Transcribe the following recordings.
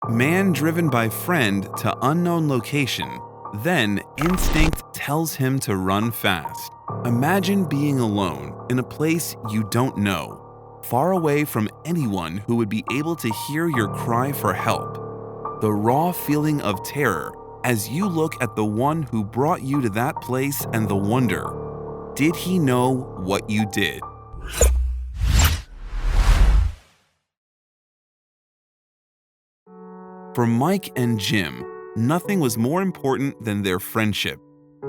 Man driven by friend to unknown location, then instinct tells him to run fast. Imagine being alone in a place you don't know, far away from anyone who would be able to hear your cry for help. The raw feeling of terror as you look at the one who brought you to that place and the wonder, did he know what you did? For Mike and Jim, nothing was more important than their friendship.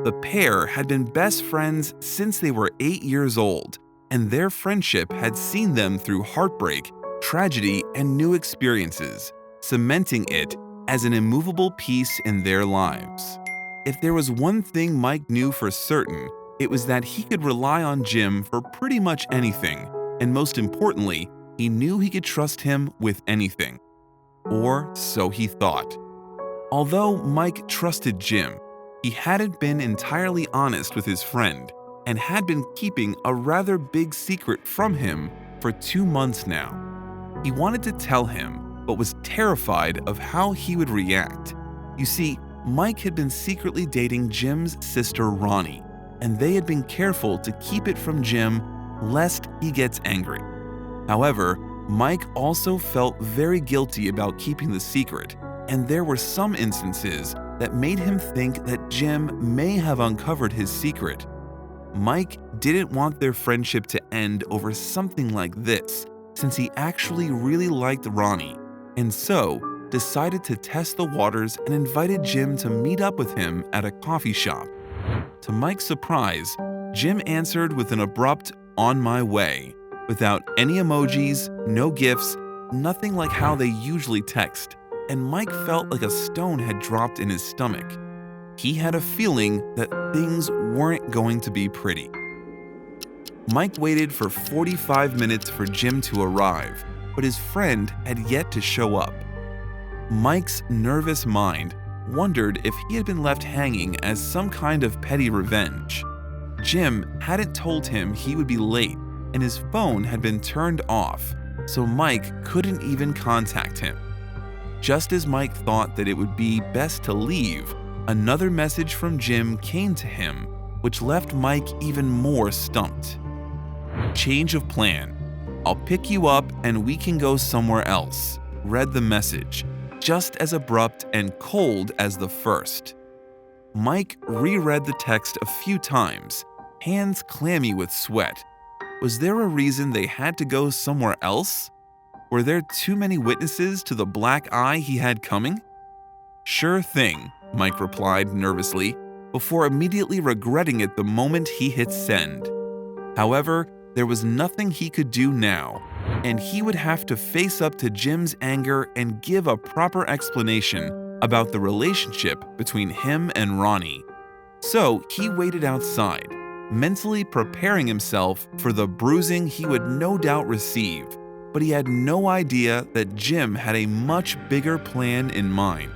The pair had been best friends since they were 8 years old, and their friendship had seen them through heartbreak, tragedy, and new experiences, cementing it as an immovable piece in their lives. If there was one thing Mike knew for certain, it was that he could rely on Jim for pretty much anything, and most importantly, he knew he could trust him with anything. Or so he thought. Although Mike trusted Jim, he hadn't been entirely honest with his friend and had been keeping a rather big secret from him for 2 months now. He wanted to tell him, but was terrified of how he would react. You see, Mike had been secretly dating Jim's sister Ronnie, and they had been careful to keep it from Jim lest he gets angry. However, Mike also felt very guilty about keeping the secret, and there were some instances that made him think that Jim may have uncovered his secret. Mike didn't want their friendship to end over something like this, since he actually really liked Ronnie, and so decided to test the waters and invited Jim to meet up with him at a coffee shop. To Mike's surprise, Jim answered with an abrupt "on my way," without any emojis, no gifts, nothing like how they usually text, and Mike felt like a stone had dropped in his stomach. He had a feeling that things weren't going to be pretty. Mike waited for 45 minutes for Jim to arrive, but his friend had yet to show up. Mike's nervous mind wondered if he had been left hanging as some kind of petty revenge. Jim hadn't told him he would be late, and his phone had been turned off, so Mike couldn't even contact him. Just as Mike thought that it would be best to leave, another message from Jim came to him, which left Mike even more stumped. "Change of plan. I'll pick you up and we can go somewhere else," read the message, just as abrupt and cold as the first. Mike reread the text a few times, hands clammy with sweat. Was there a reason they had to go somewhere else? Were there too many witnesses to the black eye he had coming? "Sure thing," Mike replied nervously, before immediately regretting it the moment he hit send. However, there was nothing he could do now, and he would have to face up to Jim's anger and give a proper explanation about the relationship between him and Ronnie. So he waited outside, mentally preparing himself for the bruising he would no doubt receive, but he had no idea that Jim had a much bigger plan in mind.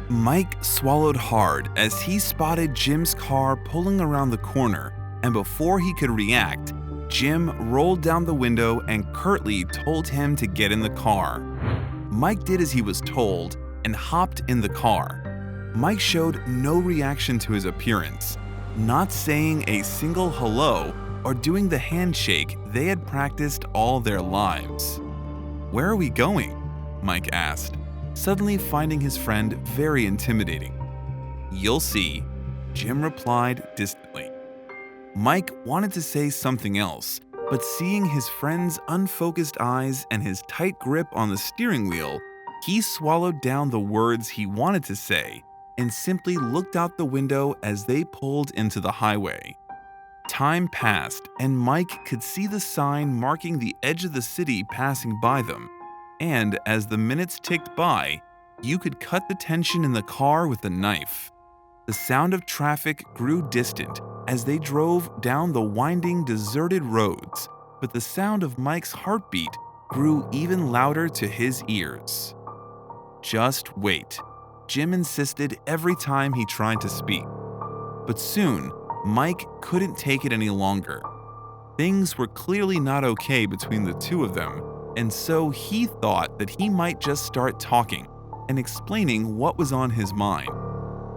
Mike swallowed hard as he spotted Jim's car pulling around the corner, and before he could react, Jim rolled down the window and curtly told him to get in the car. Mike did as he was told and hopped in the car. Mike showed no reaction to his appearance, not saying a single hello or doing the handshake they had practiced all their lives. "Where are we going?" Mike asked, suddenly finding his friend very intimidating. "You'll see," Jim replied distantly. Mike wanted to say something else, but seeing his friend's unfocused eyes and his tight grip on the steering wheel, he swallowed down the words he wanted to say and simply looked out the window as they pulled into the highway. Time passed, and Mike could see the sign marking the edge of the city passing by them, and as the minutes ticked by, you could cut the tension in the car with a knife. The sound of traffic grew distant as they drove down the winding, deserted roads, but the sound of Mike's heartbeat grew even louder to his ears. "Just wait," Jim insisted every time he tried to speak. But soon, Mike couldn't take it any longer. Things were clearly not okay between the two of them, and so he thought that he might just start talking, and explaining what was on his mind.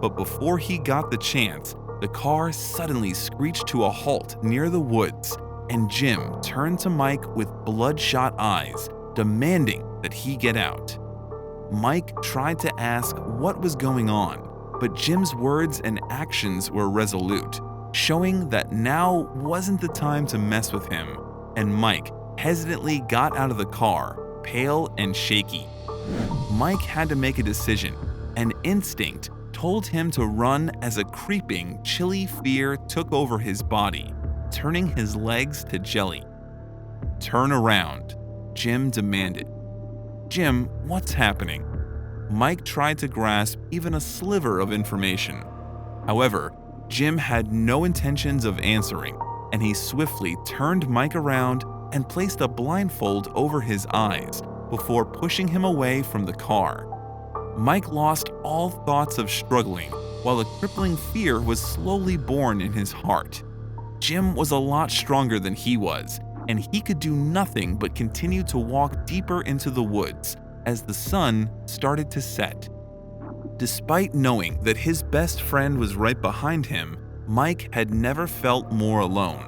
But before he got the chance, the car suddenly screeched to a halt near the woods, and Jim turned to Mike with bloodshot eyes, demanding that he get out. Mike tried to ask what was going on, but Jim's words and actions were resolute, showing that now wasn't the time to mess with him, and Mike hesitantly got out of the car, pale and shaky. Mike had to make a decision, and instinct told him to run as a creeping, chilly fear took over his body, turning his legs to jelly. "Turn around," Jim demanded. "Jim, what's happening?" Mike tried to grasp even a sliver of information. However, Jim had no intentions of answering, and he swiftly turned Mike around and placed a blindfold over his eyes before pushing him away from the car. Mike lost all thoughts of struggling, while a crippling fear was slowly born in his heart. Jim was a lot stronger than he was, and he could do nothing but continue to walk deeper into the woods as the sun started to set. Despite knowing that his best friend was right behind him, Mike had never felt more alone.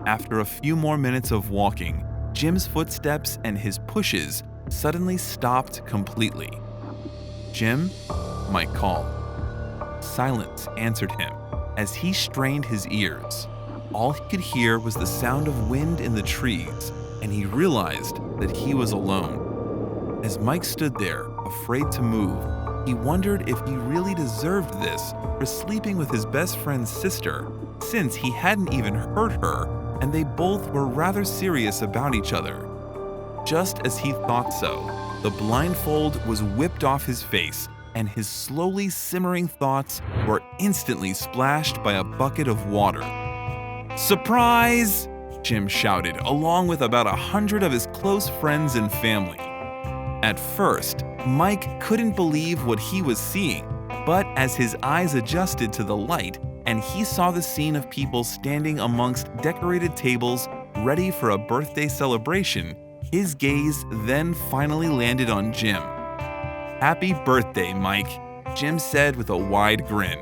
After a few more minutes of walking, Jim's footsteps and his pushes suddenly stopped completely. "Jim?" Mike called. Silence answered him as he strained his ears. All he could hear was the sound of wind in the trees, and he realized that he was alone. As Mike stood there, afraid to move, he wondered if he really deserved this for sleeping with his best friend's sister, since he hadn't even hurt her and they both were rather serious about each other. Just as he thought so, the blindfold was whipped off his face, and his slowly simmering thoughts were instantly splashed by a bucket of water. "Surprise!" Jim shouted, along with about 100 of his close friends and family. At first, Mike couldn't believe what he was seeing, but as his eyes adjusted to the light and he saw the scene of people standing amongst decorated tables ready for a birthday celebration, his gaze then finally landed on Jim. "Happy birthday, Mike," Jim said with a wide grin.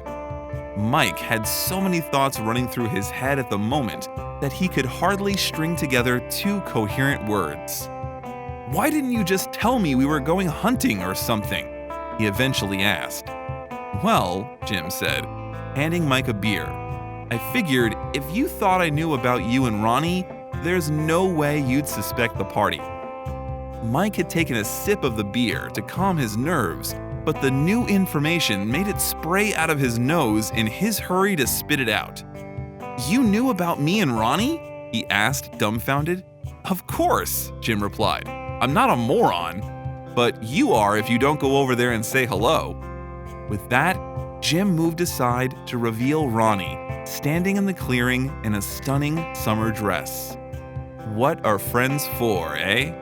Mike had so many thoughts running through his head at the moment that he could hardly string together two coherent words. "Why didn't you just tell me we were going hunting or something?" he eventually asked. "Well," Jim said, handing Mike a beer, "I figured if you thought I knew about you and Ronnie, there's no way you'd suspect the party." Mike had taken a sip of the beer to calm his nerves, but the new information made it spray out of his nose in his hurry to spit it out. "You knew about me and Ronnie?" he asked, dumbfounded. "Of course," Jim replied. "I'm not a moron. But you are if you don't go over there and say hello." With that, Jim moved aside to reveal Ronnie, standing in the clearing in a stunning summer dress. What are friends for, eh?